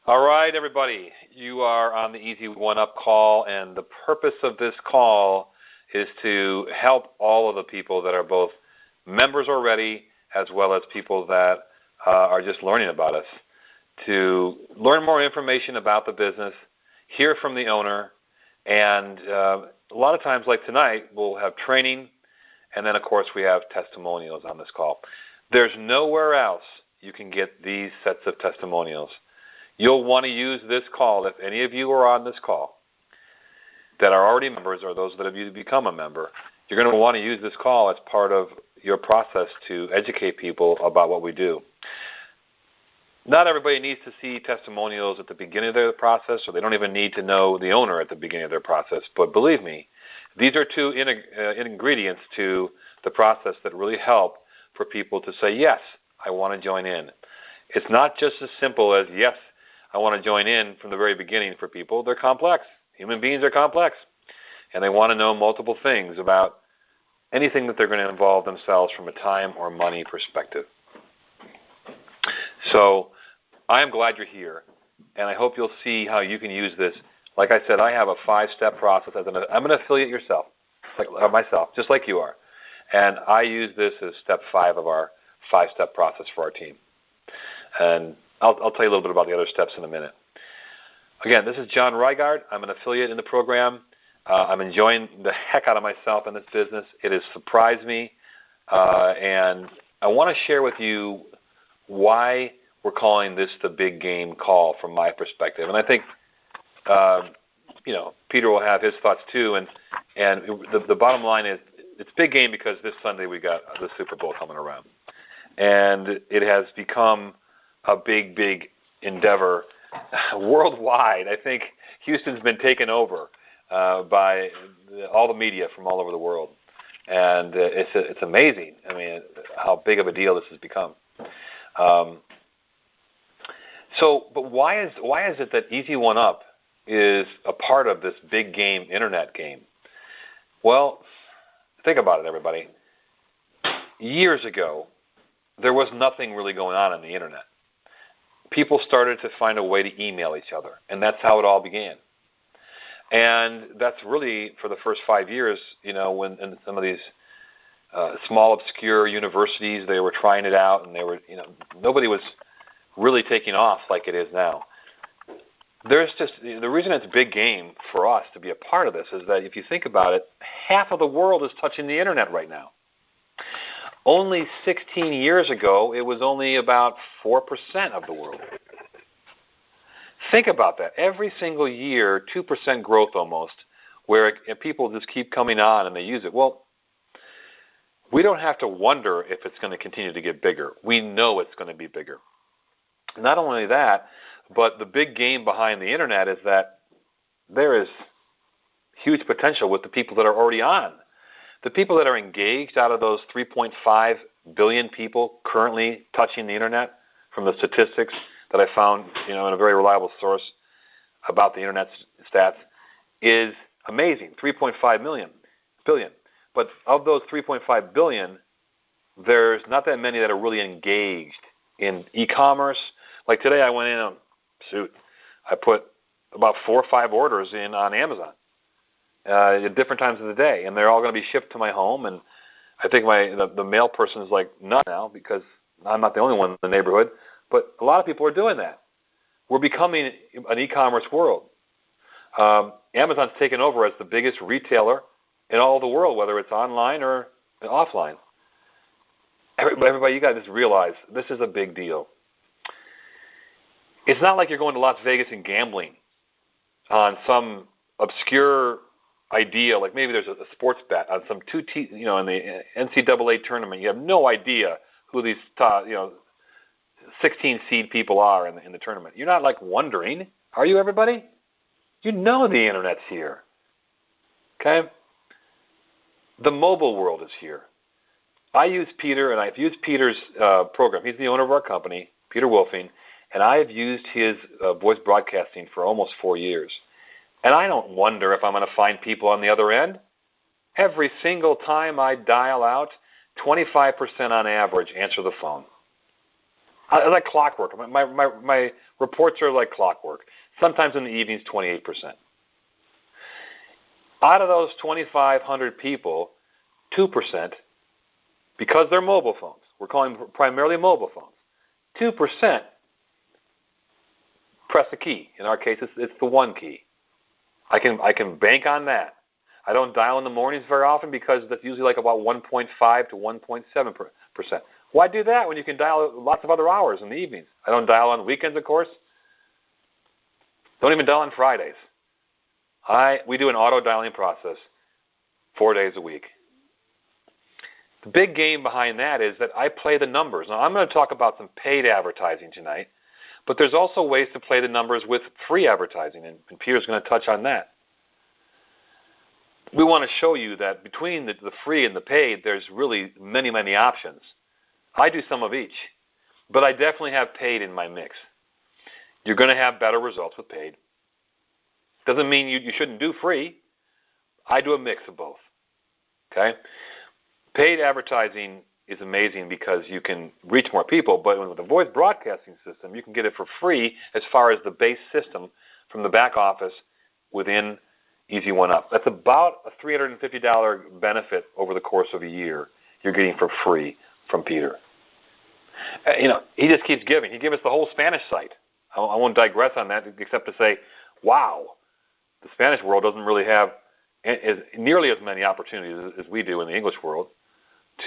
All right, everybody. You are on the Easy1up call, and the purpose of this call is to help all of the people that are both members already as well as people that are just learning about us, to learn more information about the business, hear from the owner, and a lot of times like tonight we'll have training, and then of course we have testimonials on this call. There's nowhere else you can get these sets of testimonials. You'll want to use this call, if any of you are on this call that are already members or those that have become a member, you're going to want to use this call as part of your process to educate people about what we do. Not everybody needs to see testimonials at the beginning of their process, or they don't even need to know the owner at the beginning of their process. But believe me, these are two ingredients to the process that really help for people to say, yes, I want to join in. It's not just as simple as, yes, I want to join in from the very beginning for people. They're complex. Human beings are complex. And they want to know multiple things about anything that they're going to involve themselves from a time or money perspective. So I am glad you're here, and I hope you'll see how you can use this. Like I said, I have a 5-step process. I'm an affiliate myself, just like you are. And I use this as step 5 of our 5-step process for our team. And I'll tell you a little bit about the other steps in a minute. Again, this is John Reigard. I'm an affiliate in the program. I'm enjoying the heck out of myself in this business. It has surprised me. And I want to share with you why we're calling this the big game call from my perspective. And I think, Peter will have his thoughts too. And the bottom line is it's big game because this Sunday we got the Super Bowl coming around. And it has become a big, big endeavor worldwide. I think Houston's been taken over by all the media from all over the world. And it's amazing, how big of a deal this has become. But why is it that Easy1up is a part of this big game, internet game? Well, think about it, everybody. Years ago, there was nothing really going on the internet. People started to find a way to email each other, and that's how it all began. And that's really for the first 5 years, when in some of these small, obscure universities, they were trying it out, and they were, nobody was really taking off like it is now. The reason it's a big game for us to be a part of this is that if you think about it, half of the world is touching the internet right now. Only 16 years ago, it was only about 4% of the world. Think about that. Every single year, 2% growth almost, where people just keep coming on and they use it. Well, we don't have to wonder if it's going to continue to get bigger. We know it's going to be bigger. Not only that, but the big game behind the internet is that there is huge potential with the people that are already on. The people that are engaged out of those 3.5 billion people currently touching the internet, from the statistics that I found, in a very reliable source about the internet stats, is amazing. 3.5 billion. But of those 3.5 billion, there's not that many that are really engaged in e-commerce. Like today, I went in I put about 4 or 5 orders in on Amazon. At different times of the day, and they're all going to be shipped to my home. And I think the mail person is like nuts now because I'm not the only one in the neighborhood, but a lot of people are doing that. We're becoming an e-commerce world. Amazon's taken over as the biggest retailer in all the world, whether it's online or offline. Everybody, you got to just realize this is a big deal. It's not like you're going to Las Vegas and gambling on some obscure idea, like maybe there's a sports bet on some in the NCAA tournament. You have no idea who these 16 seed people are in the tournament. You're not like wondering, are you, everybody? You know the internet's here. Okay? The mobile world is here. I use Peter, and I've used Peter's program. He's the owner of our company, Peter Wolfing, and I have used his voice broadcasting for almost 4 years. And I don't wonder if I'm going to find people on the other end. Every single time I dial out, 25% on average answer the phone. I like clockwork. My reports are like clockwork. Sometimes in the evenings, 28%. Out of those 2,500 people, 2%, because they're mobile phones, we're calling them primarily mobile phones, 2% press a key. In our case, it's the one key. I can bank on that. I don't dial in the mornings very often because that's usually like about 1.5 to 1.7%. Why do that when you can dial lots of other hours in the evenings? I don't dial on weekends, of course. Don't even dial on Fridays. We do an auto dialing process 4 days a week. The big game behind that is that I play the numbers. Now, I'm going to talk about some paid advertising tonight, but there's also ways to play the numbers with free advertising, and Peter's going to touch on that. We want to show you that between the free and the paid, there's really many, many options. I do some of each, but I definitely have paid in my mix. You're going to have better results with paid. Doesn't mean you shouldn't do free. I do a mix of both. Okay? Paid advertising is amazing because you can reach more people, but with the voice broadcasting system, you can get it for free as far as the base system from the back office within Easy1up. That's about a $350 benefit over the course of a year you're getting for free from Peter. He just keeps giving. He gave us the whole Spanish site. I won't digress on that except to say, wow, the Spanish world doesn't really have nearly as many opportunities as we do in the English world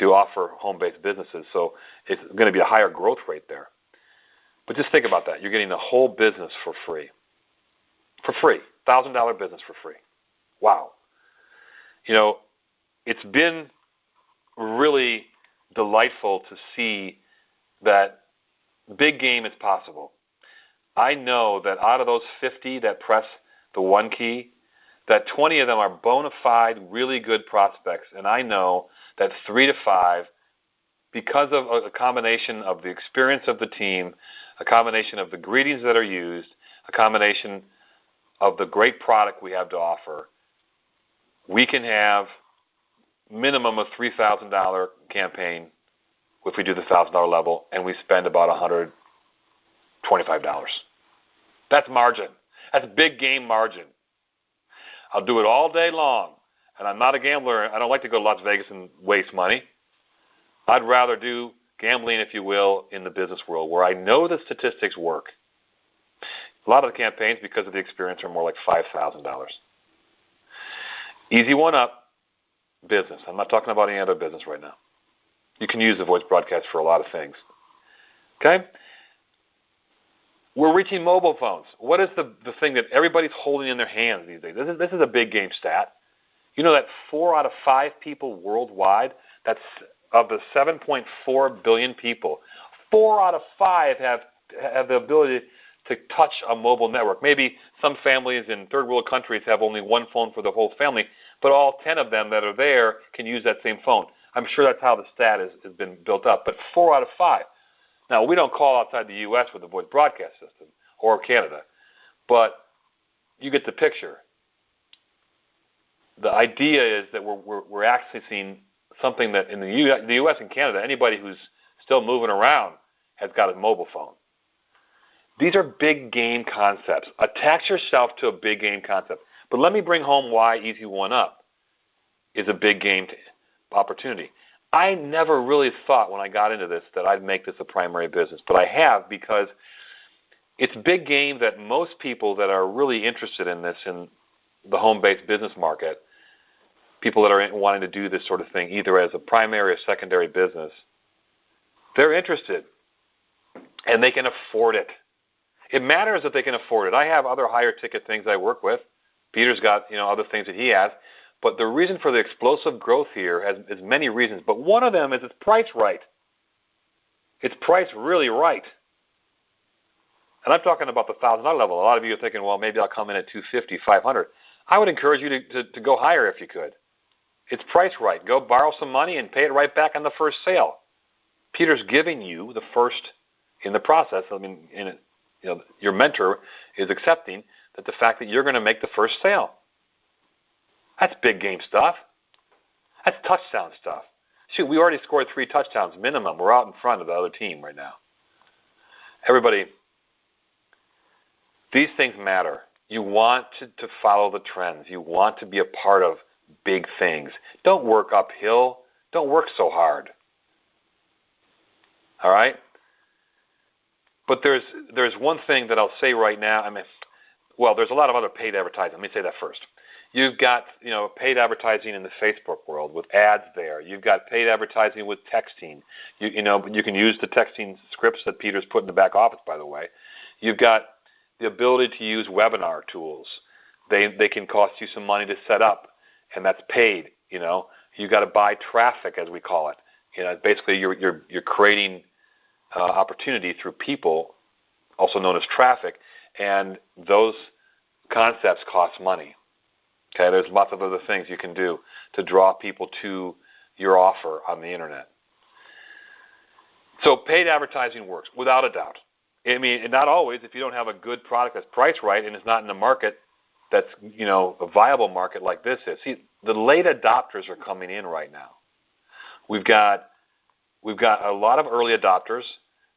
to offer home-based businesses. So it's going to be a higher growth rate there. But just think about that. You're getting the whole business for free. For free. $1,000 business for free. Wow. It's been really delightful to see that big game is possible. I know that out of those 50 that press the one key, that 20 of them are bona fide, really good prospects. And I know that 3 to 5, because of a combination of the experience of the team, a combination of the greetings that are used, a combination of the great product we have to offer, we can have minimum of $3,000 campaign if we do the $1,000 level, and we spend about $125. That's margin. That's big game margin. I'll do it all day long, and I'm not a gambler. I don't like to go to Las Vegas and waste money. I'd rather do gambling, if you will, in the business world where I know the statistics work. A lot of the campaigns, because of the experience, are more like $5,000. Easy1up business. I'm not talking about any other business right now. You can use the voice broadcast for a lot of things. Okay? We're reaching mobile phones. What is the thing that everybody's holding in their hands these days? This is a big game stat. You know that 4 out of 5 people worldwide, that's of the 7.4 billion people, 4 out of 5 have the ability to touch a mobile network. Maybe some families in third world countries have only one phone for the whole family, but all 10 of them that are there can use that same phone. I'm sure that's how the stat has been built up, but 4 out of 5. Now, we don't call outside the U.S. with the voice broadcast system or Canada, but you get the picture. The idea is that we're actually seeing something that in the U.S. and Canada, anybody who's still moving around has got a mobile phone. These are big game concepts. Attach yourself to a big game concept. But let me bring home why Easy1up is a big game opportunity. I never really thought when I got into this that I'd make this a primary business, but I have because it's big game that most people that are really interested in this in the home-based business market, people that are wanting to do this sort of thing either as a primary or secondary business, they're interested and they can afford it. It matters that they can afford it. I have other higher ticket things I work with. Peter's got other things that he has. But the reason for the explosive growth here has many reasons. But one of them is it's priced right. It's priced really right. And I'm talking about the $1,000 level. A lot of you are thinking, well, maybe I'll come in at $250, $500. I would encourage you to go higher if you could. It's priced right. Go borrow some money and pay it right back on the first sale. Peter's giving you the first in the process. I mean, your mentor is accepting that the fact that you're going to make the first sale. That's big game stuff. That's touchdown stuff. Shoot, we already scored 3 touchdowns minimum. We're out in front of the other team right now. Everybody, these things matter. You want to follow the trends. You want to be a part of big things. Don't work uphill. Don't work so hard. All right? But there's one thing that I'll say right now. There's a lot of other paid advertising. Let me say that first. You've got, paid advertising in the Facebook world with ads there. You've got paid advertising with texting. You can use the texting scripts that Peter's put in the back office, by the way. You've got the ability to use webinar tools. They can cost you some money to set up, and that's paid. You've got to buy traffic, as we call it. Basically you're creating opportunity through people, also known as traffic, and those concepts cost money. Okay, there's lots of other things you can do to draw people to your offer on the internet. So paid advertising works, without a doubt. Not always. If you don't have a good product that's priced right and it's not in a market that's, a viable market like this is. See, the late adopters are coming in right now. We've got a lot of early adopters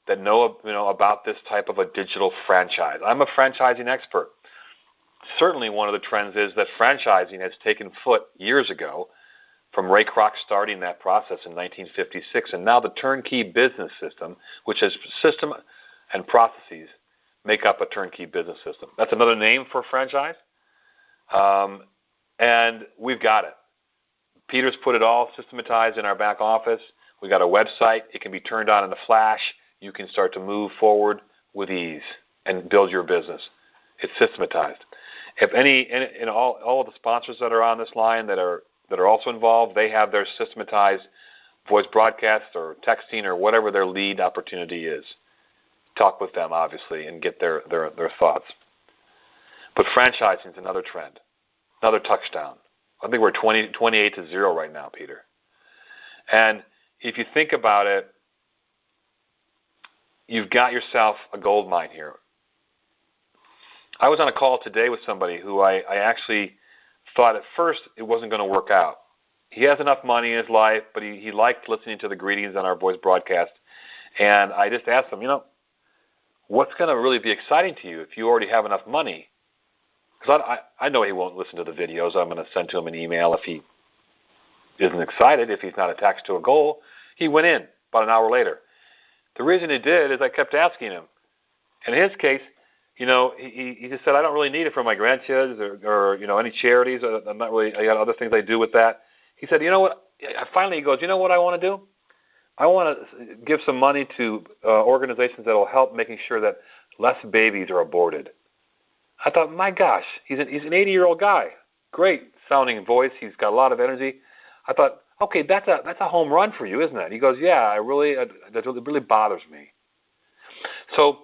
that know about this type of a digital franchise. I'm a franchising expert. Certainly one of the trends is that franchising has taken foot years ago from Ray Kroc starting that process in 1956, and now the turnkey business system, which has system and processes, make up a turnkey business system. That's another name for franchise, and we've got it. Peter's put it all systematized in our back office. We've got a website. It can be turned on in a flash. You can start to move forward with ease and build your business. It's systematized. If all of the sponsors that are on this line that are also involved, they have their systematized voice broadcast or texting or whatever their lead opportunity is. Talk with them, obviously, and get their thoughts. But franchising is another trend, another touchdown. I think we're 28-0 right now, Peter. And if you think about it, you've got yourself a gold mine here. I was on a call today with somebody who I actually thought at first it wasn't going to work out. He has enough money in his life, but he liked listening to the greetings on our voice broadcast. And I just asked him, what's going to really be exciting to you if you already have enough money? Because I know he won't listen to the videos. I'm going to send to him an email if he isn't excited, if he's not attached to a goal. He went in about an hour later. The reason he did is I kept asking him. In his case, he just said, I don't really need it for my grandkids or any charities. I'm not really, I got other things I do with that. He said, finally he goes, you know what I want to do? I want to give some money to organizations that will help making sure that less babies are aborted. I thought, my gosh, he's an 80-year-old guy. Great sounding voice. He's got a lot of energy. I thought, okay, that's a home run for you, isn't it? He goes, yeah, it really bothers me. So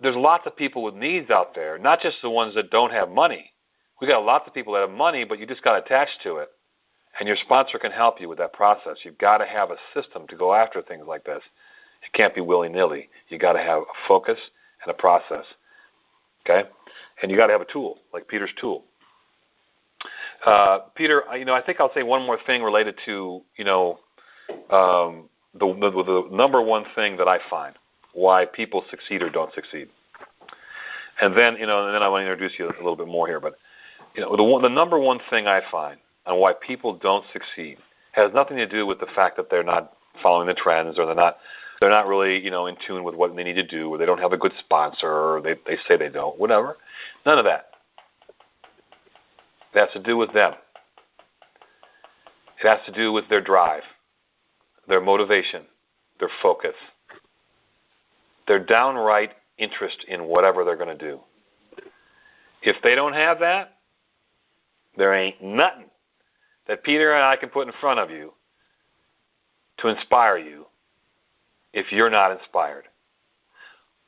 there's lots of people with needs out there, not just the ones that don't have money. We got lots of people that have money, but you just got attached to it. And your sponsor can help you with that process. You've got to have a system to go after things like this. It can't be willy-nilly. You got to have a focus and a process. Okay? And you got to have a tool, like Peter's tool. Peter, I think I'll say one more thing related to, the number one thing that I find why people succeed or don't succeed. And then, I want to introduce you a little bit more here. But, the number one thing I find on why people don't succeed has nothing to do with the fact that they're not following the trends or they're not really, in tune with what they need to do, or they don't have a good sponsor, or they say they don't, whatever. None of that. It has to do with them. It has to do with their drive, their motivation, their focus, their downright interest in whatever they're going to do. If they don't have that, there ain't nothing that Peter and I can put in front of you to inspire you if you're not inspired.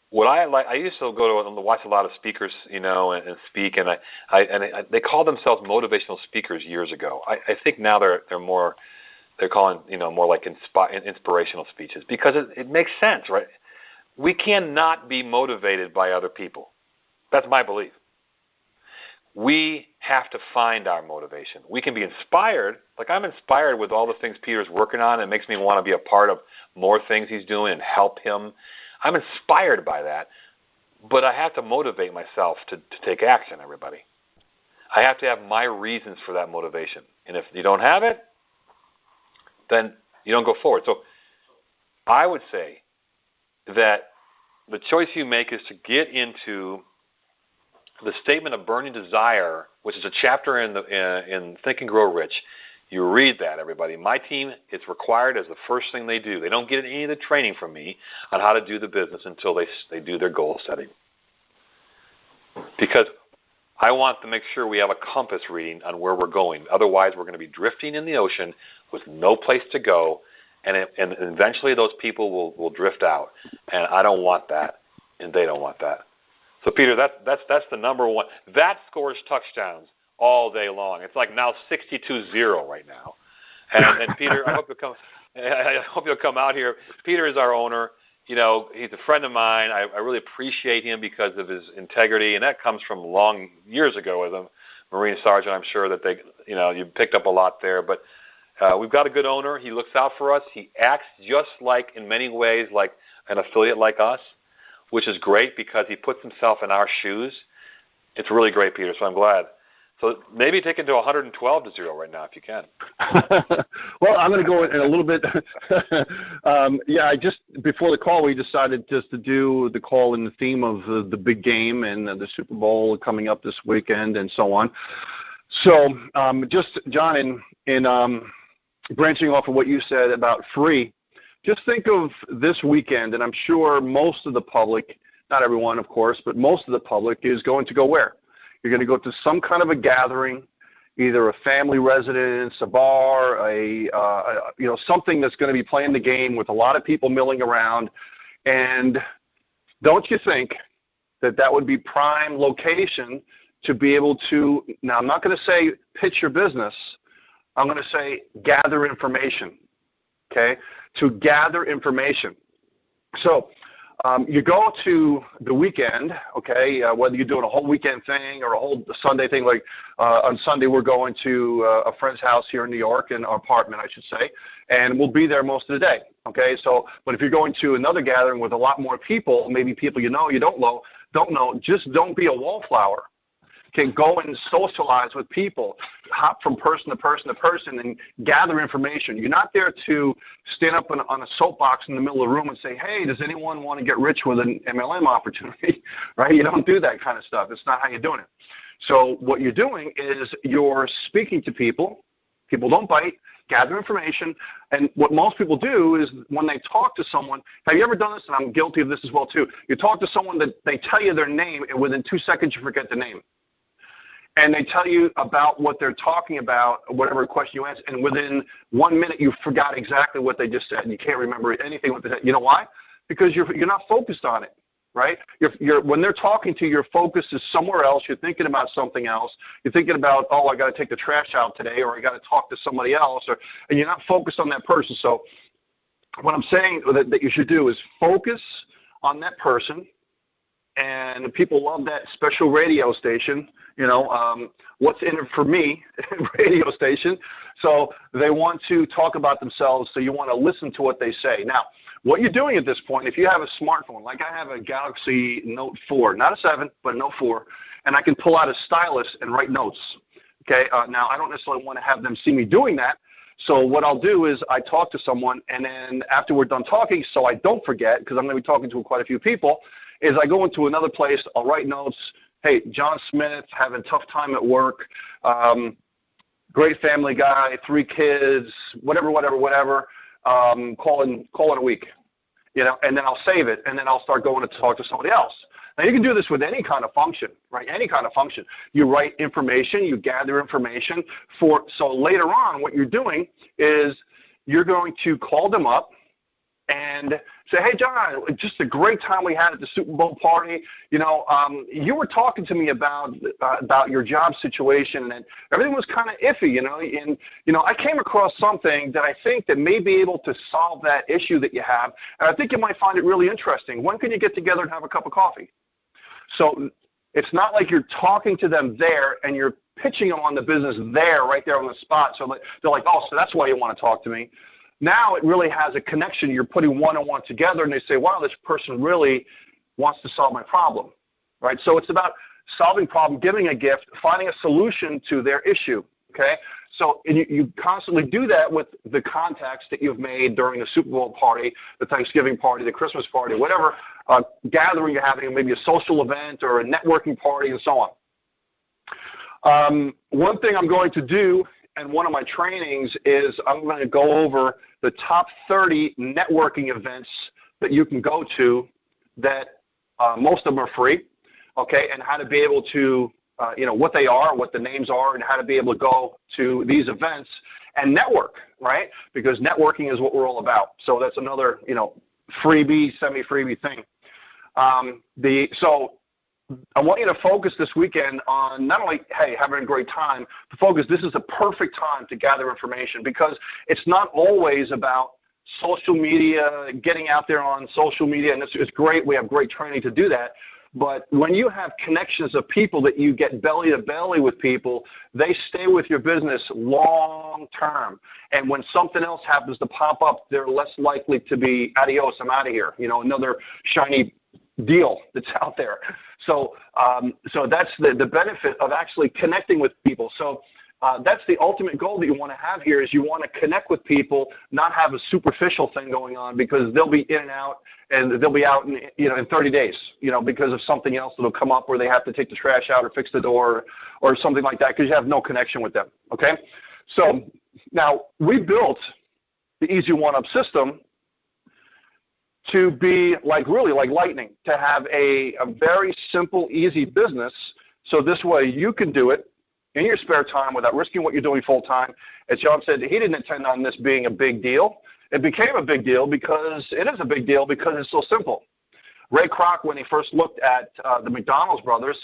What I used to go to watch a lot of speakers, and speak, and they called themselves motivational speakers years ago. I think now they're calling more like inspirational speeches, because it makes sense, right? We cannot be motivated by other people. That's my belief. We have to find our motivation. We can be inspired. Like, I'm inspired with all the things Peter's working on. It makes me want to be a part of more things he's doing and help him. I'm inspired by that, but I have to motivate myself to take action, everybody. I have to have my reasons for that motivation. And if you don't have it, then you don't go forward. So I would say that the choice you make is to get into the statement of burning desire, which is a chapter in Think and Grow Rich. You read that, everybody. My team, it's required as the first thing they do. They don't get any of the training from me on how to do the business until they do their goal setting. Because I want to make sure we have a compass reading on where we're going. Otherwise, we're going to be drifting in the ocean with no place to go, and eventually those people will drift out. And I don't want that, and they don't want that. So, Peter, that's the number one. That scores touchdowns all day long. It's like now 62-0 right now. And Peter, I hope you'll come out here. Peter is our owner. You know, he's a friend of mine. I really appreciate him because of his integrity, and that comes from long years ago with him. Marine Sergeant, I'm sure that you picked up a lot there. But we've got a good owner. He looks out for us. He acts just like, in many ways, like an affiliate like us, which is great because he puts himself in our shoes. It's really great, Peter, so I'm glad. So maybe take it to 112-0 right now if you can. Well, I'm going to go in a little bit. Before the call, we decided just to do the call in the theme of the big game and the Super Bowl coming up this weekend and so on. So just, John, in branching off of what you said about free, just think of this weekend, and I'm sure most of the public, not everyone, of course, but most of the public is going to go where? You're going to go to some kind of a gathering, either a family residence, a bar, something that's going to be playing the game with a lot of people milling around. And don't you think that would be prime location to be able to, now I'm not going to say pitch your business, I'm going to say gather information, okay? To gather information. So you go to the weekend, okay, whether you're doing a whole weekend thing or a whole Sunday thing, like on Sunday we're going to a friend's house here in New York, in our apartment, I should say, and we'll be there most of the day, okay? So, but if you're going to another gathering with a lot more people, maybe people you don't know, just don't be a wallflower. Okay, go and socialize with people, hop from person to person to person and gather information. You're not there to stand up on a soapbox in the middle of the room and say, hey, does anyone want to get rich with an MLM opportunity, right? You don't do that kind of stuff. It's not how you're doing it. So what you're doing is you're speaking to people. People don't bite. Gather information. And what most people do is when they talk to someone, have you ever done this? And I'm guilty of this as well, too. You talk to someone that they tell you their name, and within 2 seconds you forget the name. And they tell you about what they're talking about, whatever question you ask, and within 1 minute you forgot exactly what they just said, and you can't remember anything what they said. You know why? Because you're not focused on it, right? When they're talking to you, your focus is somewhere else. You're thinking about something else. You're thinking about, oh, I got to take the trash out today, or I got to talk to somebody else, and you're not focused on that person. So what I'm saying that you should do is focus on that person. And people love that special radio station, what's in it for me, radio station. So they want to talk about themselves, so you want to listen to what they say. Now, what you're doing at this point, if you have a smartphone, like I have a Galaxy Note 4, not a 7, but a Note 4, and I can pull out a stylus and write notes. Okay, now I don't necessarily want to have them see me doing that. So what I'll do is I talk to someone, and then after we're done talking, so I don't forget, because I'm going to be talking to quite a few people, is I go into another place, I'll write notes. Hey, John Smith, having a tough time at work, great family guy, 3 kids, whatever, call in a week, and then I'll save it, and then I'll start going to talk to somebody else. Now, you can do this with any kind of function, right? Any kind of function. You write information, you gather information so later on what you're doing is you're going to call them up and say, hey, John, just a great time we had at the Super Bowl party. You were talking to me about your job situation, and everything was kind of iffy, and, I came across something that I think that may be able to solve that issue that you have, and I think you might find it really interesting. When can you get together and have a cup of coffee? So it's not like you're talking to them there and you're pitching them on the business there, right there on the spot. So they're like, oh, so that's why you want to talk to me. Now it really has a connection. You're putting one and one together, and they say, wow, this person really wants to solve my problem, right? So it's about solving problem, giving a gift, finding a solution to their issue, okay? So you constantly do that with the contacts that you've made during the Super Bowl party, the Thanksgiving party, the Christmas party, whatever gathering you're having, maybe a social event or a networking party and so on. One thing I'm going to do in one of my trainings is I'm going to go over the top 30 networking events that you can go to that most of them are free, okay, and how to be able to, what they are, what the names are, and how to be able to go to these events and network, right? Because networking is what we're all about. So that's another, freebie, semi-freebie thing. So I want you to focus this weekend on not only, hey, having a great time, but focus, this is the perfect time to gather information because it's not always about social media, getting out there on social media, and it's great. We have great training to do that. But when you have connections of people that you get belly to belly with people, they stay with your business long term. And when something else happens to pop up, they're less likely to be, adios, I'm out of here, another shiny deal that's out there. So that's the benefit of actually connecting with people. So that's the ultimate goal that you want to have here is you want to connect with people, not have a superficial thing going on because they'll be in and out and they'll be out in 30 days, because of something else that'll come up where they have to take the trash out or fix the door or something like that because you have no connection with them, okay? So now we built the Easy1up system to be really like lightning, to have a very simple, easy business so this way you can do it in your spare time without risking what you're doing full time. As John said, he didn't intend on this being a big deal. It became a big deal because it is a big deal because it's so simple. Ray Kroc, when he first looked at the McDonald's brothers,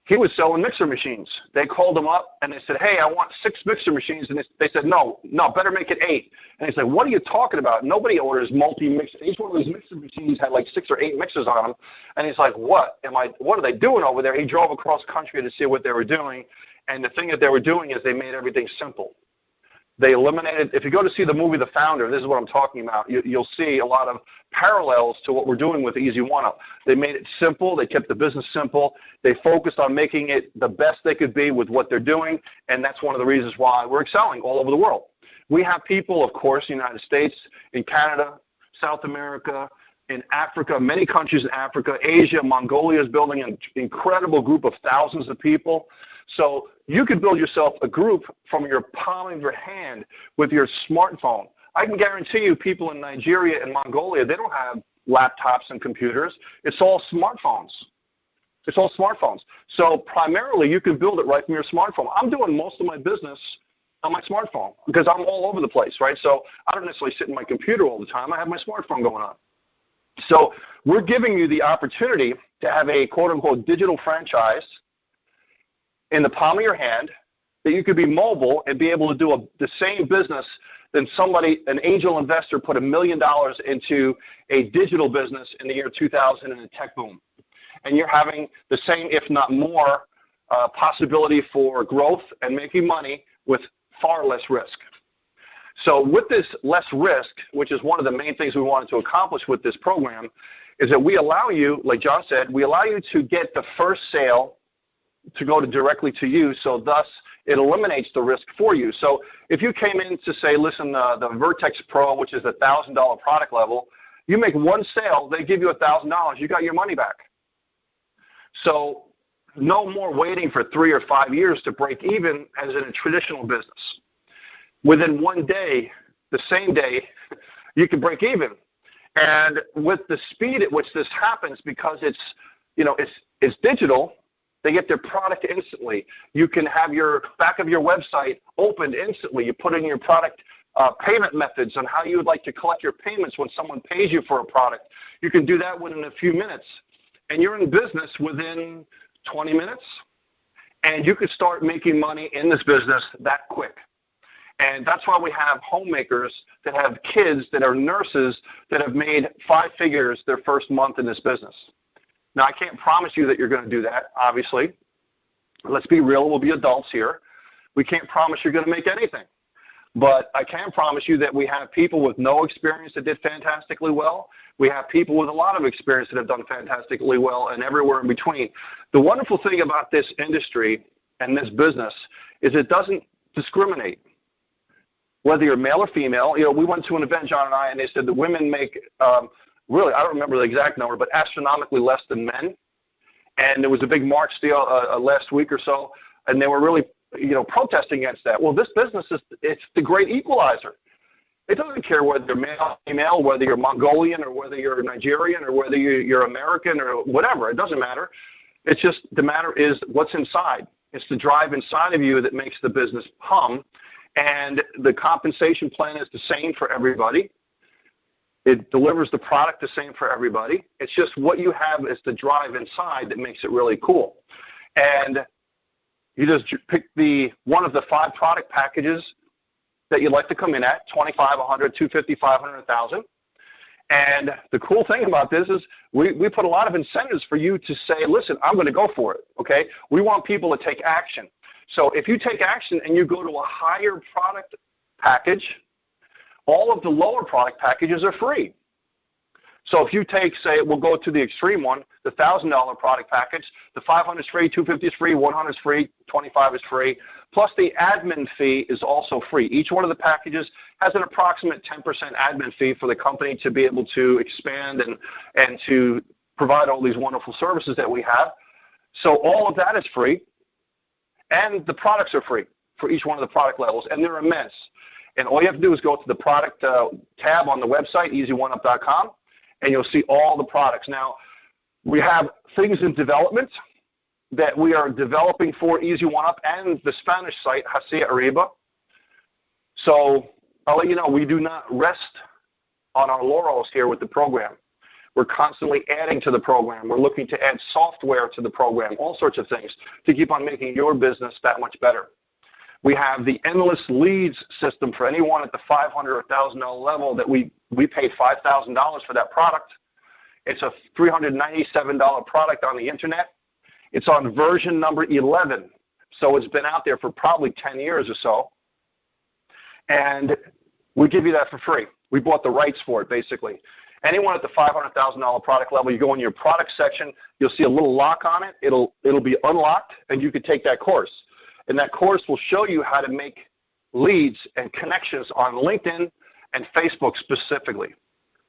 he was selling mixer machines. They called him up and they said, hey, I want 6 mixer machines. And they said, no, better make it 8. And he said, what are you talking about? Nobody orders multi-mixer. Each one of those mixer machines had like 6 or 8 mixers on them. And he's like, what are they doing over there? He drove across country to see what they were doing. And the thing that they were doing is they made everything simple. They eliminated, if you go to see the movie The Founder, this is what I'm talking about, you'll see a lot of parallels to what we're doing with Easy1up. They made it simple. They kept the business simple. They focused on making it the best they could be with what they're doing, and that's one of the reasons why we're excelling all over the world. We have people, of course, in the United States, in Canada, South America, in Africa, many countries in Africa, Asia, Mongolia is building an incredible group of thousands of people. So you could build yourself a group from your palm of your hand with your smartphone. I can guarantee you people in Nigeria and Mongolia, they don't have laptops and computers. It's all smartphones. It's all smartphones. So primarily you can build it right from your smartphone. I'm doing most of my business on my smartphone because I'm all over the place, right? So I don't necessarily sit in my computer all the time. I have my smartphone going on. So we're giving you the opportunity to have a quote-unquote digital franchise in the palm of your hand that you could be mobile and be able to do the same business than an angel investor put $1 million into a digital business in the year 2000 in a tech boom. And you're having the same, if not more, possibility for growth and making money with far less risk. So with this less risk, which is one of the main things we wanted to accomplish with this program, is that we allow you, like John said, we allow you to get the first sale to go directly to you, so thus it eliminates the risk for you. So if you came in to say, listen, the Vertex Pro, which is the $1,000 product level, you make one sale, they give you $1,000, you got your money back. So no more waiting for 3 or 5 years to break even as in a traditional business. Within one day, the same day, you can break even. And with the speed at which this happens, because it's digital, they get their product instantly. You can have your back of your website opened instantly. You put in your product payment methods on how you would like to collect your payments when someone pays you for a product. You can do that within a few minutes. And you're in business within 20 minutes. And you could start making money in this business that quick. And that's why we have homemakers that have kids that are nurses that have made 5 figures their first month in this business. Now, I can't promise you that you're going to do that, obviously. Let's be real. We'll be adults here. We can't promise you're going to make anything. But I can promise you that we have people with no experience that did fantastically well. We have people with a lot of experience that have done fantastically well, and everywhere in between. The wonderful thing about this industry and this business is it doesn't discriminate. Whether you're male or female, we went to an event, John and I, and they said the women make, really, I don't remember the exact number, but astronomically less than men. And there was a big march last week or so, and they were really, protesting against that. Well, this business it's the great equalizer. It doesn't care whether you're male or female, whether you're Mongolian or whether you're Nigerian or whether you're American or whatever. It doesn't matter. It's just the matter is what's inside. It's the drive inside of you that makes the business hum, and the compensation plan is the same for everybody. It delivers the product the same for everybody. It's just what you have is the drive inside that makes it really cool. And you just pick one of the 5 product packages that you'd like to come in at, 25, 100, 250, 500, 1,000. And the cool thing about this is we put a lot of incentives for you to say, listen, I'm going to go for it, okay? We want people to take action. So if you take action and you go to a higher product package, all of the lower product packages are free. So if you take, say, we'll go to the extreme one, the $1,000 product package, the 500 is free, 250 is free, 100 is free, 25 is free, plus the admin fee is also free. Each one of the packages has an approximate 10% admin fee for the company to be able to expand and to provide all these wonderful services that we have. So all of that is free, and the products are free for each one of the product levels, and they're immense. And all you have to do is go to the product tab on the website, Easy1up.com, and you'll see all the products. Now, we have things in development that we are developing for Easy1up and the Spanish site, Hacia Arriba. So I'll let you know, we do not rest on our laurels here with the program. We're constantly adding to the program. We're looking to add software to the program, all sorts of things to keep on making your business that much better. We have the endless leads system for anyone at the $500 or $1,000 level that we pay $5,000 for that product. It's a $397 product on the internet. It's on version number 11, so it's been out there for probably 10 years or so. And we give you that for free. We bought the rights for it, basically. Anyone at the $500,000 product level, you go in your product section, you'll see a little lock on it. It'll be unlocked, and you can take that course. And that course will show you how to make leads and connections on LinkedIn and Facebook specifically.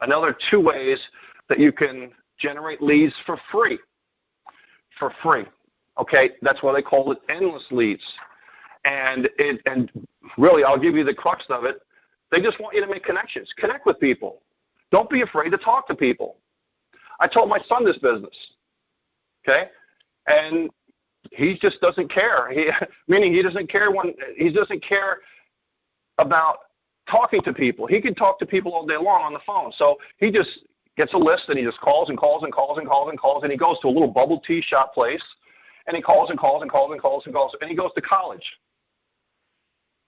Another 2 ways that you can generate leads for free. For free. Okay, that's why they call it endless leads. And really, I'll give you the crux of it. They just want you to make connections. Connect with people. Don't be afraid to talk to people. I told my son this business, okay, and he just doesn't care. Meaning he doesn't care about talking to people. He can talk to people all day long on the phone. So he just gets a list and he just calls and calls and calls and calls and calls, and he goes to a little bubble tea shop place and he calls and calls and calls and calls and calls, and he goes to college.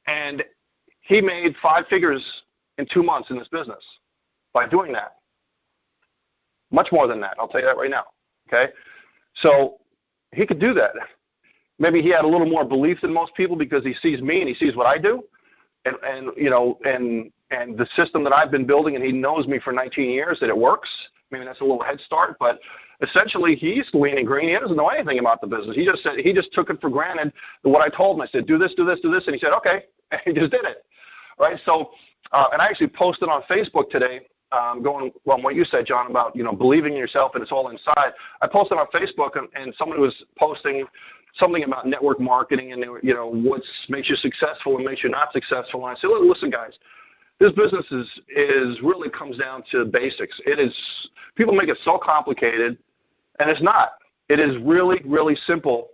And he made 5 figures in 2 months in this business by doing that. Much more than that, I'll tell you that right now. Okay? So he could do that. Maybe he had a little more belief than most people because he sees me and he sees what I do, and the system that I've been building, and he knows me for 19 years that it works. Maybe that's a little head start, but essentially he's lean and green. He doesn't know anything about the business. He just took it for granted that what I told him. I said, do this, do this, do this, and he said, okay, and he just did it, right? So, and I actually posted on Facebook today. Going on what you said, John, about believing in yourself and it's all inside. I posted on Facebook and someone was posting something about network marketing and what makes you successful and makes you not successful. And I said, listen, guys, this business is really comes down to basics. It is, people make it so complicated, and it's not. It is really, really simple,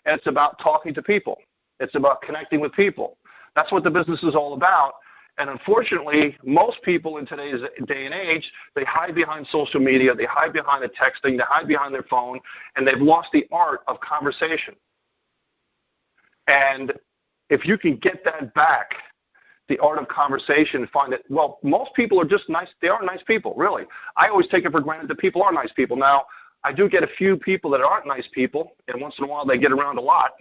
and it's about talking to people. It's about connecting with people. That's what the business is all about. And unfortunately, most people in today's day and age, they hide behind social media, they hide behind the texting, they hide behind their phone, and they've lost the art of conversation. And if you can get that back, the art of conversation, and find that, well, most people are just nice. They are nice people, really. I always take it for granted that people are nice people. Now, I do get a few people that aren't nice people, and once in a while they get around a lot.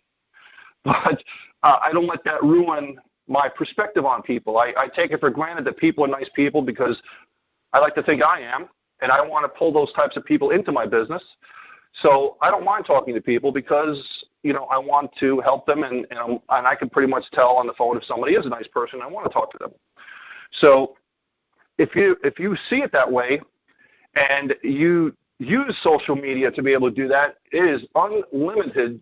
But I don't let that ruin my perspective on people. I take it for granted that people are nice people because I like to think I am, and I want to pull those types of people into my business. So I don't mind talking to people because, I want to help them, and I can pretty much tell on the phone if somebody is a nice person. I want to talk to them. So if you see it that way, and you use social media to be able to do that, it is unlimited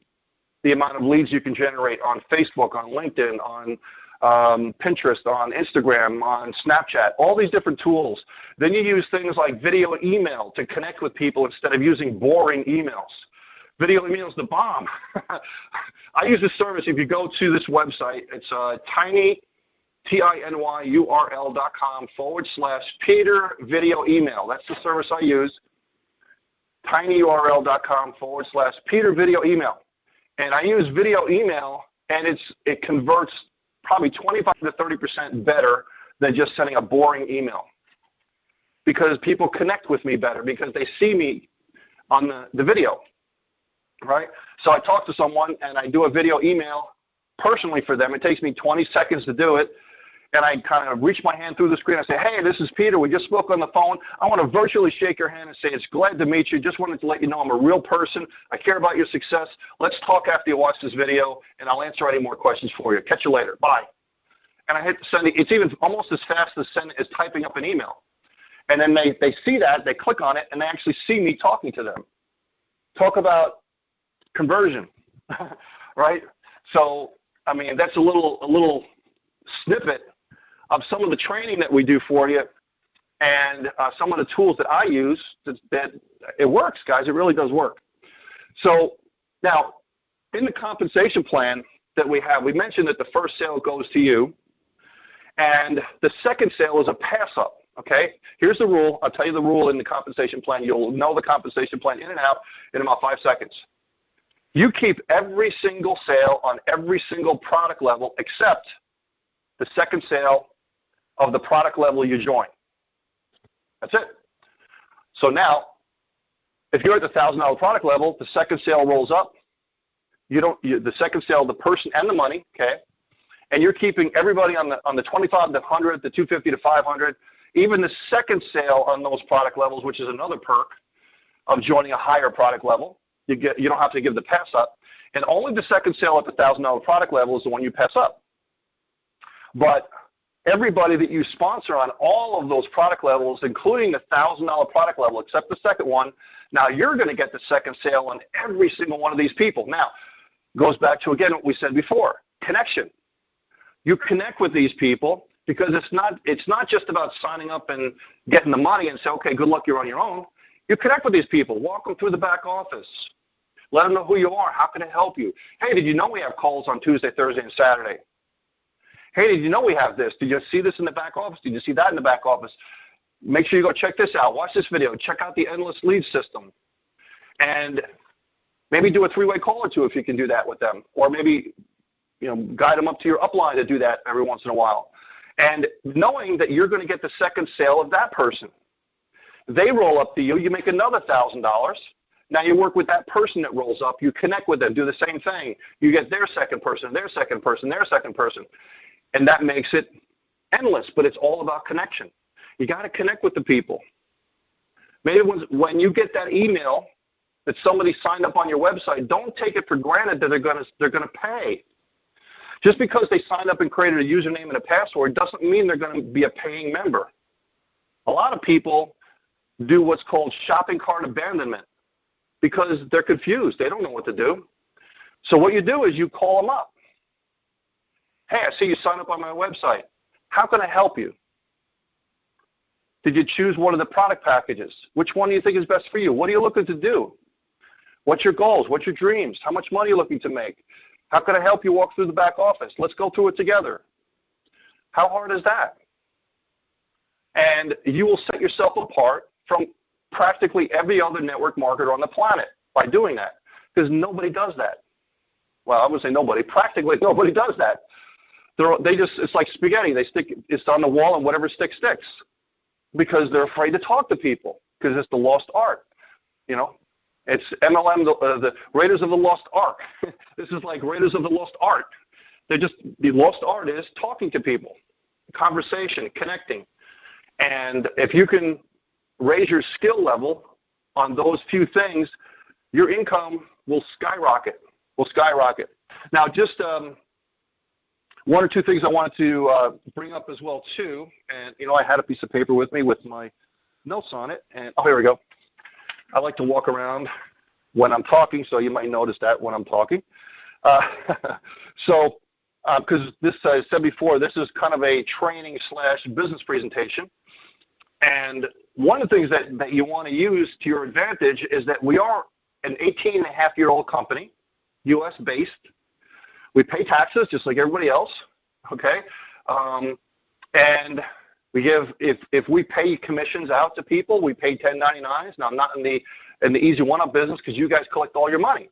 the amount of leads you can generate on Facebook, on LinkedIn, on Pinterest, on Instagram, on Snapchat, all these different tools. Then you use things like video email to connect with people instead of using boring emails. Video email is the bomb. I use this service. If you go to this website, it's tinyurl.com/Peter video email. That's the service I use, tinyurl.com/Peter video email. And I use video email, and it converts probably 25 to 30% better than just sending a boring email, because people connect with me better because they see me on the video, right? So I talk to someone, and I do a video email personally for them. It takes me 20 seconds to do it, and I kind of reach my hand through the screen. I say, hey, this is Peter. We just spoke on the phone. I want to virtually shake your hand and say, it's glad to meet you. Just wanted to let you know I'm a real person. I care about your success. Let's talk after you watch this video, and I'll answer any more questions for you. Catch you later. Bye. And I hit send. It's even almost as fast as typing up an email. And then they see that, they click on it, and they actually see me talking to them. Talk about conversion, right? So, I mean, that's a little snippet of some of the training that we do for you, and some of the tools that I use. That it works, guys. It really does work. So now, in the compensation plan that we have, we mentioned that the first sale goes to you, and the second sale is a pass-up. Okay? Here's the rule. I'll tell you the rule in the compensation plan. You'll know the compensation plan in and out in about 5 seconds. You keep every single sale on every single product level except the second sale of the product level you join. That's it. So now, if you're at the $1,000 product level, the second sale rolls up. The second sale, the person and the money, okay? And you're keeping everybody on the 25 to 100, the 250 to 500, even the second sale on those product levels, which is another perk of joining a higher product level. You don't have to give the pass up. And only the second sale at the $1,000 product level is the one you pass up. But everybody that you sponsor on all of those product levels, including the $1,000 product level, except the second one, now you're going to get the second sale on every single one of these people. Now, goes back to, again, what we said before, connection. You connect with these people because it's not just about signing up and getting the money and say, okay, good luck, you're on your own. You connect with these people. Walk them through the back office. Let them know who you are. How can I help you? Hey, did you know we have calls on Tuesday, Thursday, and Saturday? Hey, did you know we have this? Did you see this in the back office? Did you see that in the back office? Make sure you go check this out. Watch this video. Check out the endless lead system. And maybe do a 3-way call or two if you can do that with them. Or maybe guide them up to your upline to do that every once in a while. And knowing that you're going to get the second sale of that person. They roll up to you. You make another $1,000. Now you work with that person that rolls up. You connect with them. Do the same thing. You get their second person, their second person, their second person. And that makes it endless, but it's all about connection. You got to connect with the people. Maybe when you get that email that somebody signed up on your website, don't take it for granted that they're going to pay. Just because they signed up and created a username and a password doesn't mean they're going to be a paying member. A lot of people do what's called shopping cart abandonment because they're confused. They don't know what to do. So what you do is you call them up. Hey, I see you signed up on my website. How can I help you? Did you choose one of the product packages? Which one do you think is best for you? What are you looking to do? What's your goals? What's your dreams? How much money are you looking to make? How can I help you walk through the back office? Let's go through it together. How hard is that? And you will set yourself apart from practically every other network marketer on the planet by doing that, because nobody does that. Well, I would say nobody. Practically nobody does that. It's like spaghetti. It's on the wall, and whatever sticks, sticks, because they're afraid to talk to people because it's the lost art. It's MLM, the Raiders of the Lost Ark. This is like Raiders of the Lost Art. the lost art is talking to people, conversation, connecting. And if you can raise your skill level on those few things, your income will skyrocket. Now, just one or two things I wanted to bring up as well, too. And, I had a piece of paper with me with my notes on it. And, here we go. I like to walk around when I'm talking, so you might notice that when I'm talking. Because this, I said before, this is kind of a training / business presentation. And one of the things that you want to use to your advantage is that we are an 18-and-a-half-year-old company, U.S.-based. We pay taxes just like everybody else, okay? And we give, if we pay commissions out to people, we pay 1099s. Now, I'm not in the Easy1up business because you guys collect all your money.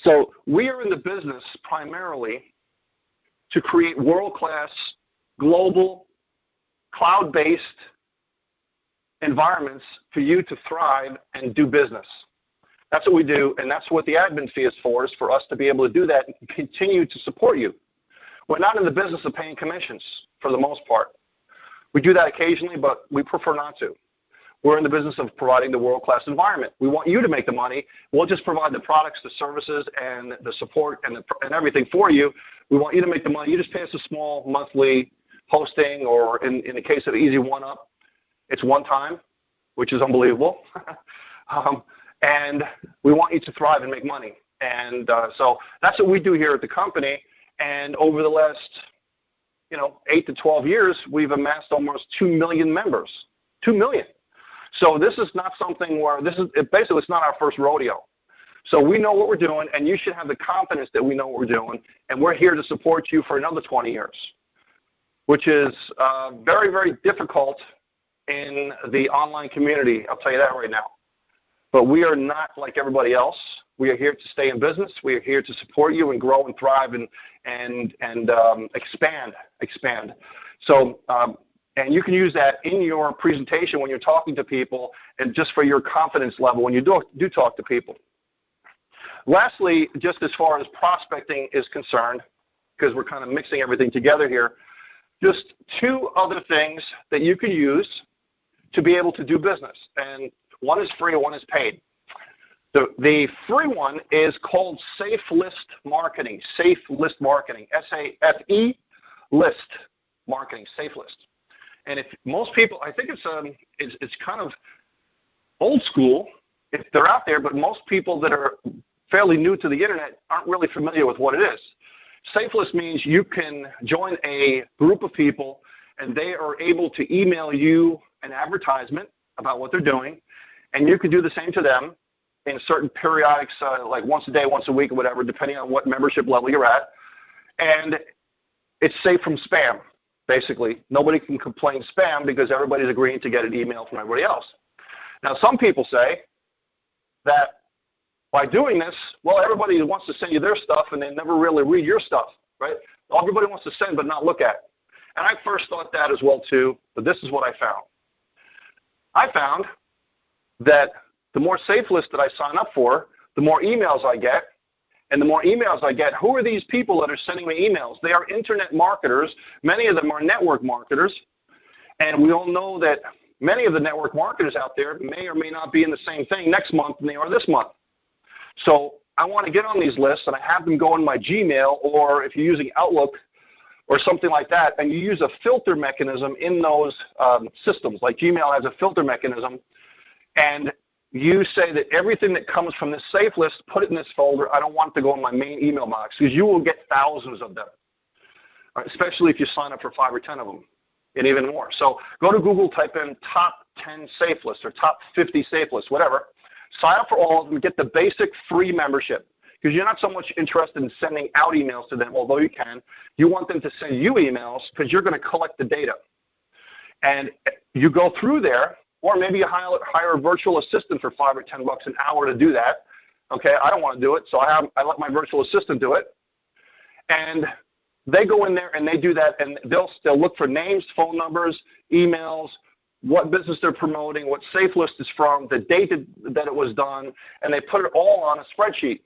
So we are in the business primarily to create world-class, global, cloud-based environments for you to thrive and do business. That's what we do, and that's what the admin fee is for us to be able to do that and continue to support you. We're not in the business of paying commissions for the most part. We do that occasionally, but we prefer not to. We're in the business of providing the world-class environment. We want you to make the money. We'll just provide the products, the services, and the support and everything for you. We want you to make the money. You just pay us a small monthly hosting, or in the case of Easy1up, it's one time, which is unbelievable. And we want you to thrive and make money. And so that's what we do here at the company. And over the last, 8 to 12 years, we've amassed almost 2 million members. 2 million. So this is not something where basically it's not our first rodeo. So we know what we're doing, and you should have the confidence that we know what we're doing, and we're here to support you for another 20 years, which is very, very difficult in the online community. I'll tell you that right now. But we are not like everybody else. We are here to stay in business. We are here to support you and grow and thrive and expand. So, and you can use that in your presentation when you're talking to people, and just for your confidence level when you do talk to people. Lastly, just as far as prospecting is concerned, because we're kind of mixing everything together here, just two other things that you can use to be able to do business. And one is free and one is paid. The free one is called Safe List Marketing. Safe List Marketing. S-A-F-E List Marketing. Safe List. And if most people, I think it's kind of old school if they're out there, but most people that are fairly new to the internet aren't really familiar with what it is. Safe List means you can join a group of people and they are able to email you an advertisement about what they're doing, and you can do the same to them in certain periodics, like once a day, once a week, or whatever, depending on what membership level you're at. And it's safe from spam, basically. Nobody can complain spam because everybody's agreeing to get an email from everybody else. Now, some people say that by doing this, well, everybody wants to send you their stuff and they never really read your stuff, right? Everybody wants to send but not look at. And I first thought that as well, too, but this is what I found. I found that the more safe list that I sign up for, the more emails I get. And the more emails I get, who are these people that are sending me emails? They are internet marketers. Many of them are network marketers. And we all know that many of the network marketers out there may or may not be in the same thing next month than they are this month. So I want to get on these lists, and I have them go in my Gmail, or if you're using Outlook or something like that, and you use a filter mechanism in those systems. Like Gmail has a filter mechanism, and you say that everything that comes from this safe list, put it in this folder. I don't want it to go in my main email box, because you will get thousands of them, right? Especially if you sign up for 5 or 10 of them, and even more. So go to Google, type in top 10 safe lists or top 50 safe lists, whatever. Sign up for all of them, get the basic free membership, because you're not so much interested in sending out emails to them, although you can. You want them to send you emails because you're going to collect the data. And you go through there, or maybe you hire a virtual assistant for $5 or $10 an hour to do that. Okay, I don't want to do it, so I let my virtual assistant do it. And they go in there and they do that, and they'll look for names, phone numbers, emails, what business they're promoting, what safe list is from, the date that it was done, and they put it all on a spreadsheet.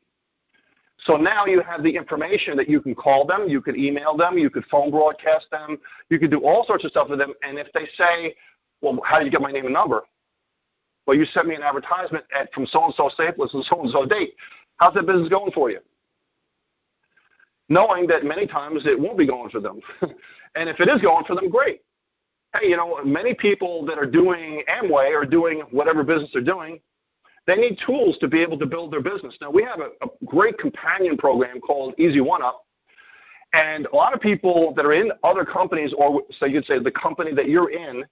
So now you have the information that you can call them, you could email them, you could phone broadcast them, you could do all sorts of stuff with them. And if they say, well, how do you get my name and number? Well, you sent me an advertisement from so-and-so Staples and so-and-so date. How's that business going for you? Knowing that many times it won't be going for them. And if it is going for them, great. Hey, many people that are doing Amway or doing whatever business they're doing, they need tools to be able to build their business. Now, we have a great companion program called Easy1up, and a lot of people that are in other companies, or so you'd say the company that you're in,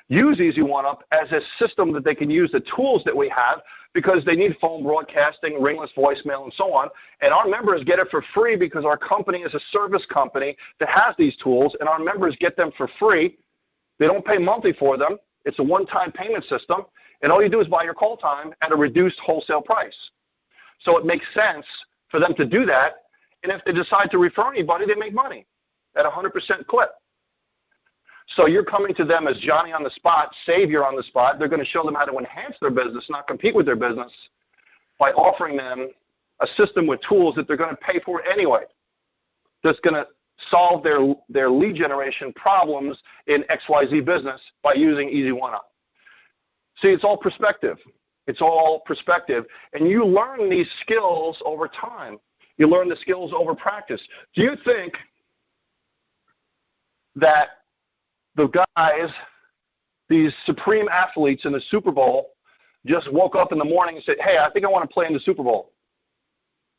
use Easy1up as a system that they can use the tools that we have because they need phone broadcasting, ringless voicemail, and so on. And our members get it for free because our company is a service company that has these tools, and our members get them for free. They don't pay monthly for them. It's a one-time payment system, and all you do is buy your call time at a reduced wholesale price. So it makes sense for them to do that, and if they decide to refer anybody, they make money at 100% clip. So you're coming to them as Johnny on the spot, Savior on the spot. They're going to show them how to enhance their business, not compete with their business, by offering them a system with tools that they're going to pay for anyway. That's going to solve their lead generation problems in XYZ business by using Easy1up. See, it's all perspective. It's all perspective. And you learn these skills over time. You learn the skills over practice. Do you think that the guys, these supreme athletes in the Super Bowl, just woke up in the morning and said, hey, I think I want to play in the Super Bowl?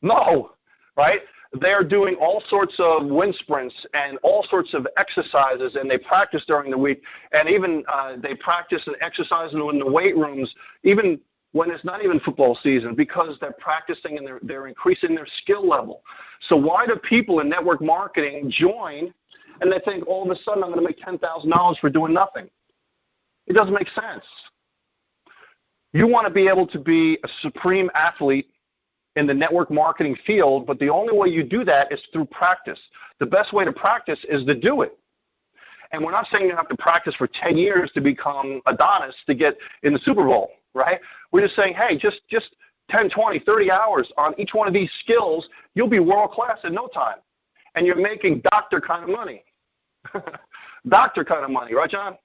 No, right? They're doing all sorts of wind sprints and all sorts of exercises, and they practice during the week. And even they practice and exercise in the weight rooms, even when it's not even football season, because they're practicing and they're increasing their skill level. So why do people in network marketing join and they think all of a sudden I'm going to make $10,000 for doing nothing? It doesn't make sense. You want to be able to be a supreme athlete in the network marketing field, but the only way you do that is through practice. The best way to practice is to do it. And we're not saying you have to practice for 10 years to become Adonis to get in the Super Bowl, right? We're just saying, hey, just 10, 20, 30 hours on each one of these skills, you'll be world-class in no time. And you're making doctor kind of money. Doctor kind of money, right, John?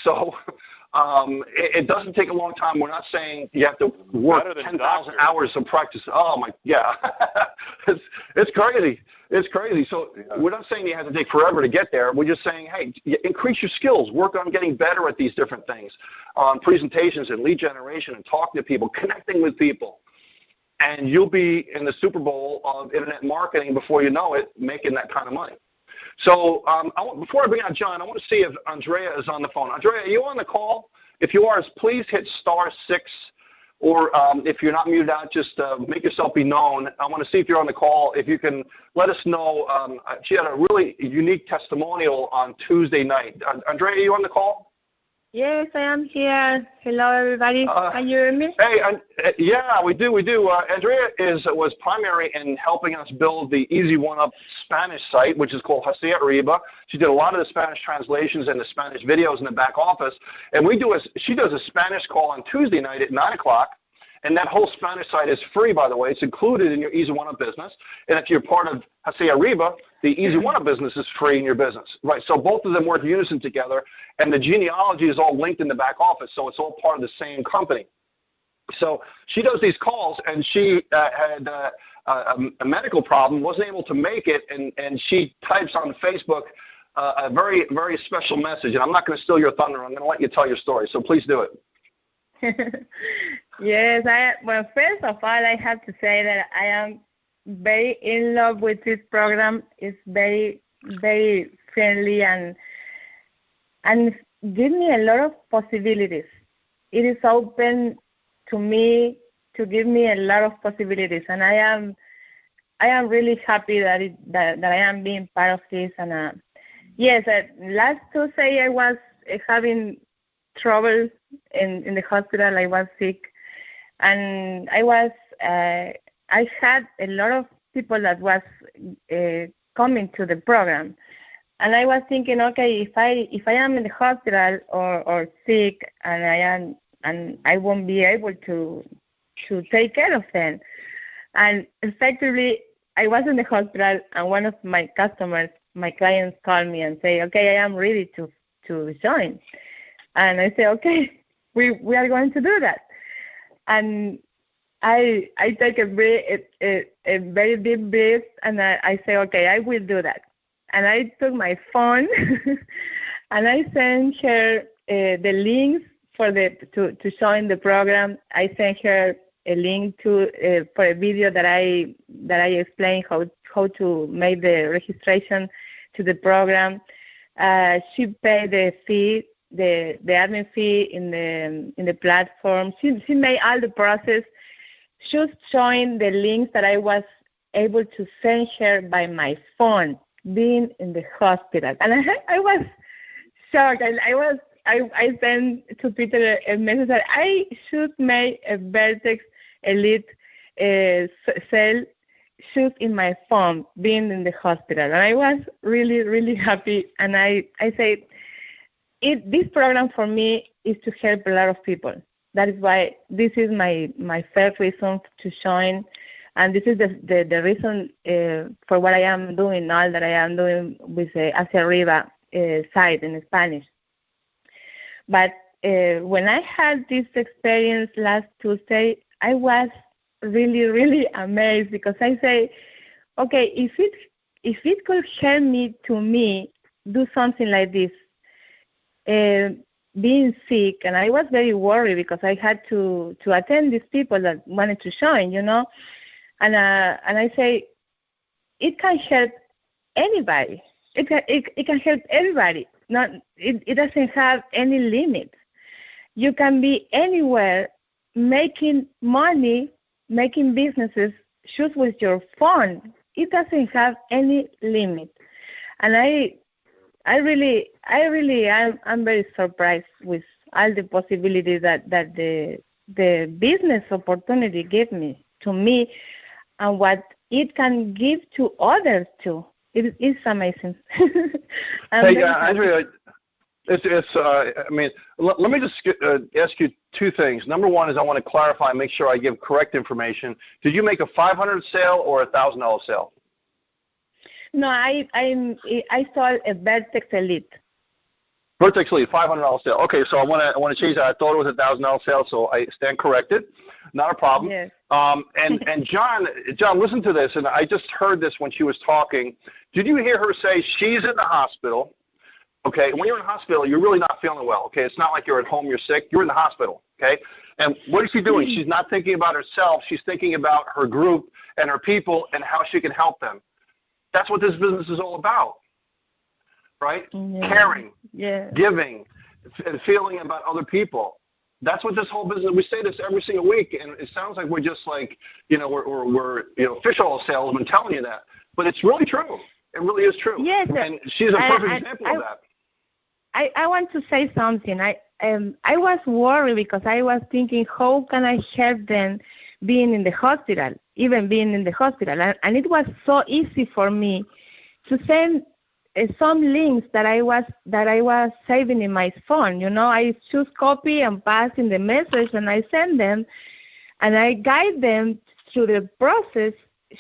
So it doesn't take a long time. We're not saying you have to work 10,000 hours of practice. Oh, my, yeah. It's crazy. It's crazy. So we're not saying you have to take forever to get there. We're just saying, hey, increase your skills. Work on getting better at these different things, on presentations and lead generation and talking to people, connecting with people. And you'll be in the Super Bowl of internet marketing before you know it, making that kind of money. So before I bring out John, I want to see if Andrea is on the phone. Andrea, are you on the call? If you are, please hit *6, or if you're not muted out, just make yourself be known. I want to see if you're on the call. If you can let us know. She had a really unique testimonial on Tuesday night. Andrea, are you on the call? Yes, I am here. Hello, everybody. Can you hear me? Hey, yeah, we do. Andrea was primary in helping us build the Easy1up Spanish site, which is called Hacia Arriba. She did a lot of the Spanish translations and the Spanish videos in the back office. And she does a Spanish call on Tuesday night at 9 o'clock. And that whole Spanish site is free, by the way. It's included in your Easy1up business. And if you're part of Hacia Arriba, the Easy1up business is free in your business. Right, so both of them work in unison together, and the genealogy is all linked in the back office, so it's all part of the same company. So she does these calls, and she had a medical problem, wasn't able to make it, and she types on Facebook a very, very special message. And I'm not going to steal your thunder. I'm going to let you tell your story, so please do it. Yes, well, first of all, I have to say that I am very in love with this program. It's very, very friendly and give me a lot of possibilities. It is open to me to give me a lot of possibilities, and I am really happy that I am being part of this. And yes, last Tuesday I was having trouble in the hospital. I was sick, and I had a lot of people that was coming to the program, and I was thinking, okay, if I am in the hospital or sick, and I won't be able to take care of them. And effectively, I was in the hospital, and one of my customers, my clients, called me and say, "Okay, I am ready to join." And I say, "Okay, we are going to do that." And I take a very deep breath, and I say, "Okay, I will do that." And I took my phone and I sent her the links for to join the program. I sent her a link to for a video that I explained how to make the registration to the program. She paid the fee, the admin fee in the platform. She made all the process. Just showing the links that I was able to send her by my phone, being in the hospital. And I was shocked. I sent to Peter a message that I should make a Vertex Elite cell shoot in my phone, being in the hospital. And I was really, really happy. And I say, this program for me is to help a lot of people. That is why this is my first reason to join. And this is the reason for what I am doing now, that I am doing with the Hacia Arriba site in Spanish. But when I had this experience last Tuesday, I was really, really amazed, because I say, okay, if it could help me do something like this, being sick, and I was very worried because I had to attend these people that wanted to join, and I say, it can help anybody. It can help everybody. It doesn't have any limit. You can be anywhere making money, making businesses just with your phone. It doesn't have any limit. And I'm very surprised with all the possibilities that the business opportunity gave to me, and what it can give to others too. It's amazing. Hey, Andrea, let me just ask you two things. Number one is I want to clarify and make sure I give correct information. Did you make a $500 sale or a $1,000 sale? No, I sold a Vertex Elite. Vertex Elite, $500 sale. Okay, so I want to change that. I thought it was a $1,000 sale, so I stand corrected. Not a problem. Yes. And John, listen to this, and I just heard this when she was talking. Did you hear her say she's in the hospital? Okay, when you're in the hospital, you're really not feeling well. Okay, it's not like you're at home, you're sick. You're in the hospital. Okay, and what is she doing? She's not thinking about herself. She's thinking about her group and her people and how she can help them. That's what this business is all about, right? Yeah. Caring, giving, and feeling about other people. That's what this whole business. We say this every single week, and it sounds like we're just like we're fish oil salesmen telling you that, but it's really true. It really is true. Yes, and she's a perfect example of that. I want to say something. I was worried because I was thinking, how can I help them being in the hospital, even being in the hospital? And it was so easy for me to send some links that I was saving in my phone. I just copy and paste in the message, and I send them, and I guide them through the process,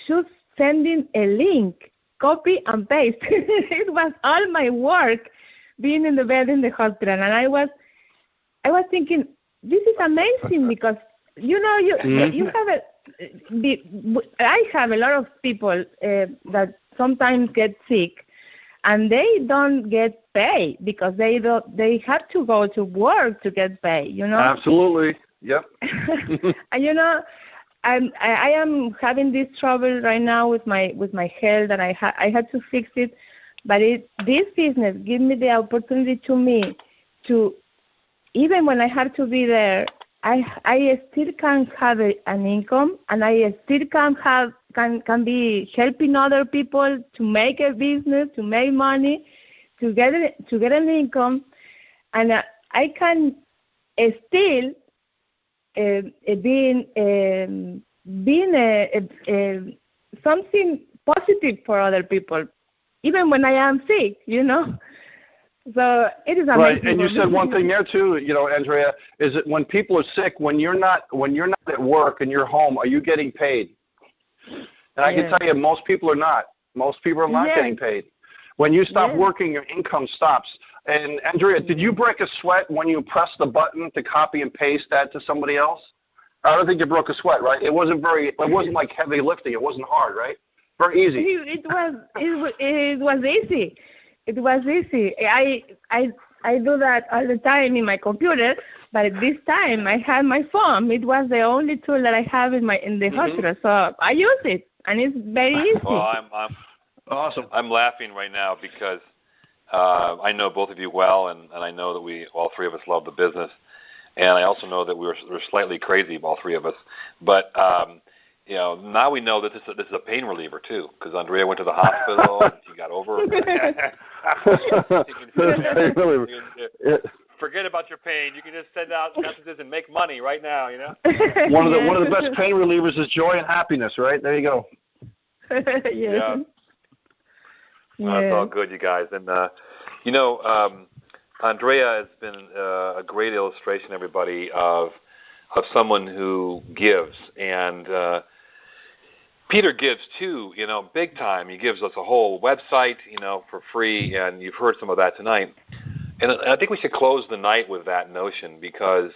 just sending a link, copy and paste. It was all my work, being in the bed in the hospital, and I was thinking, this is amazing, because you have I have a lot of people that sometimes get sick, and they don't get paid because they have to go to work to get paid. Absolutely. Yep. And I am having this trouble right now with my health, and I had to fix it. But this business gives me the opportunity to even when I have to be there, I still can have an income, and I still can be helping other people to make a business, to make money, to get an income, and I can still being something positive for other people, even when I am sick, So it is amazing. Right, and you said one thing there too, Andrea, is that when people are sick, when you're not at work and you're home, are you getting paid? And I can tell you, most people are not. Most people are not getting paid. When you stop working, your income stops. And Andrea, did you break a sweat when you pressed the button to copy and paste that to somebody else? I don't think you broke a sweat, right? It wasn't like heavy lifting. It wasn't hard, right? Very easy. It was easy. It was easy. I do that all the time in my computer, but this time I had my phone. It was the only tool that I have in the hospital, so I use it, and it's very easy. Well, I'm awesome. I'm laughing right now because I know both of you well, and I know that all three of us love the business, and I also know that we're slightly crazy, all three of us. But now we know that this is a pain reliever too, because Andrea went to the hospital and she got over it. Forget about your pain. You can just send out messages and make money right now. One of the best pain relievers is joy and happiness. Right there, you go. Yeah. Well, that's all good, you guys. And Andrea has been a great illustration, everybody, of someone who gives. And Peter gives too, big time. He gives us a whole website, for free, and you've heard some of that tonight. And I think we should close the night with that notion because,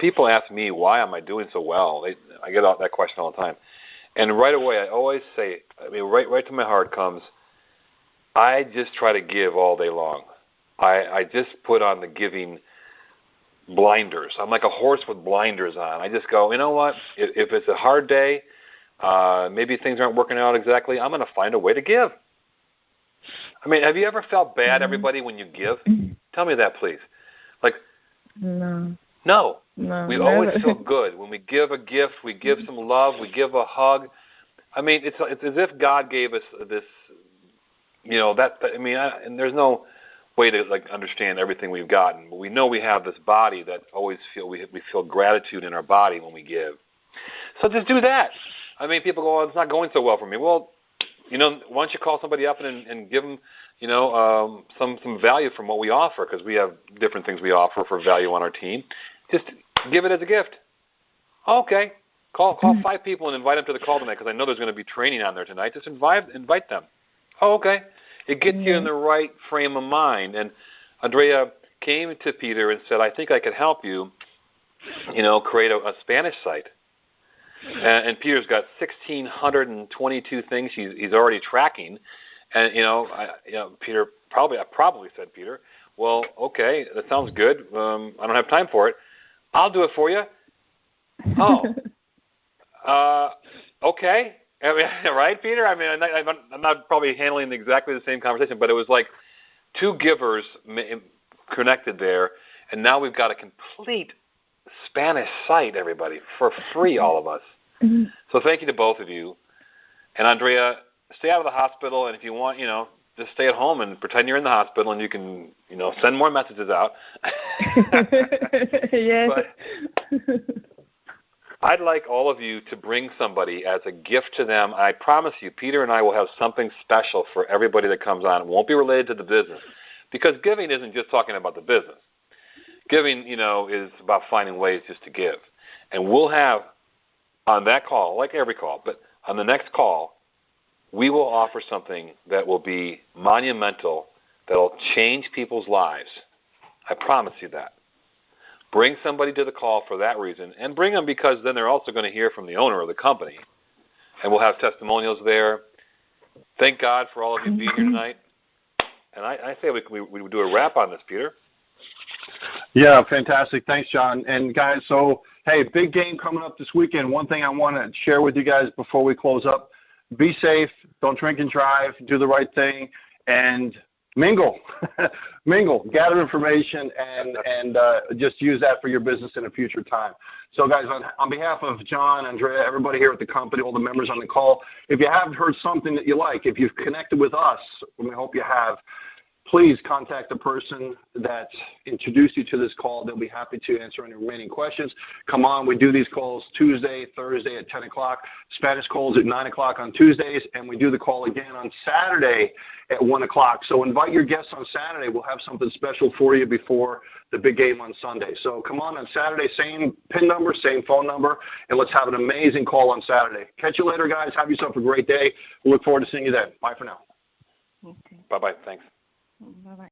people ask me, why am I doing so well? I get that question all the time. And right away, I always say, right to my heart comes, I just try to give all day long. I just put on the giving blinders. I'm like a horse with blinders on. I just go, you know what? If it's a hard day, maybe things aren't working out exactly, I'm going to find a way to give. Have you ever felt bad, everybody, when you give? Tell me that, please. No. We always feel good. When we give a gift, we give some love, we give a hug. It's as if God gave us this, and there's no way to understand everything we've gotten, but we know we have this body that always we feel gratitude in our body when we give. So just do that. People go, it's not going so well for me. Well, why don't you call somebody up and give them, some value from what we offer, because we have different things we offer for value on our team. Just give it as a gift. Okay. Call 5 people and invite them to the call tonight, because I know there's going to be training on there tonight. Just invite them. Oh, okay. It gets you in the right frame of mind. And Andrea came to Peter and said, I think I could help you, create a Spanish site. And Peter's got 1,622 things he's already tracking. And, Peter I probably said, Peter, well, okay, that sounds good. I don't have time for it. I'll do it for you. Oh, okay. Right, Peter? I'm not probably handling exactly the same conversation, but it was like 2 givers connected there, and now we've got a complete Spanish site, everybody, for free, all of us. Mm-hmm. So thank you to both of you. And Andrea, stay out of the hospital, and if you want, just stay at home and pretend you're in the hospital, and you can, send more messages out. Yes. But I'd like all of you to bring somebody as a gift to them. I promise you, Peter and I will have something special for everybody that comes on. It won't be related to the business, because giving isn't just talking about the business. Giving, is about finding ways just to give. And we'll have on that call, like every call, but on the next call, we will offer something that will be monumental, that will change people's lives. I promise you that. Bring somebody to the call for that reason, and bring them because then they're also going to hear from the owner of the company, and we'll have testimonials there. Thank God for all of you being here tonight. And I say we do a wrap on this, Peter. Yeah, fantastic. Thanks, John. And guys, so, hey, big game coming up this weekend. One thing I want to share with you guys before we close up, be safe, don't drink and drive, do the right thing, and mingle. Mingle, gather information, and just use that for your business in a future time. So, guys, on behalf of John, Andrea, everybody here at the company, all the members on the call, if you haven't heard something that you like, if you've connected with us, and we hope you have, please contact the person that introduced you to this call. They'll be happy to answer any remaining questions. Come on, we do these calls Tuesday, Thursday at 10 o'clock, Spanish calls at 9 o'clock on Tuesdays, and we do the call again on Saturday at 1 o'clock. So invite your guests on Saturday. We'll have something special for you before the big game on Sunday. So come on Saturday, same PIN number, same phone number, and let's have an amazing call on Saturday. Catch you later, guys. Have yourself a great day. We look forward to seeing you then. Bye for now. Okay. Bye-bye. Thanks. Bye-bye.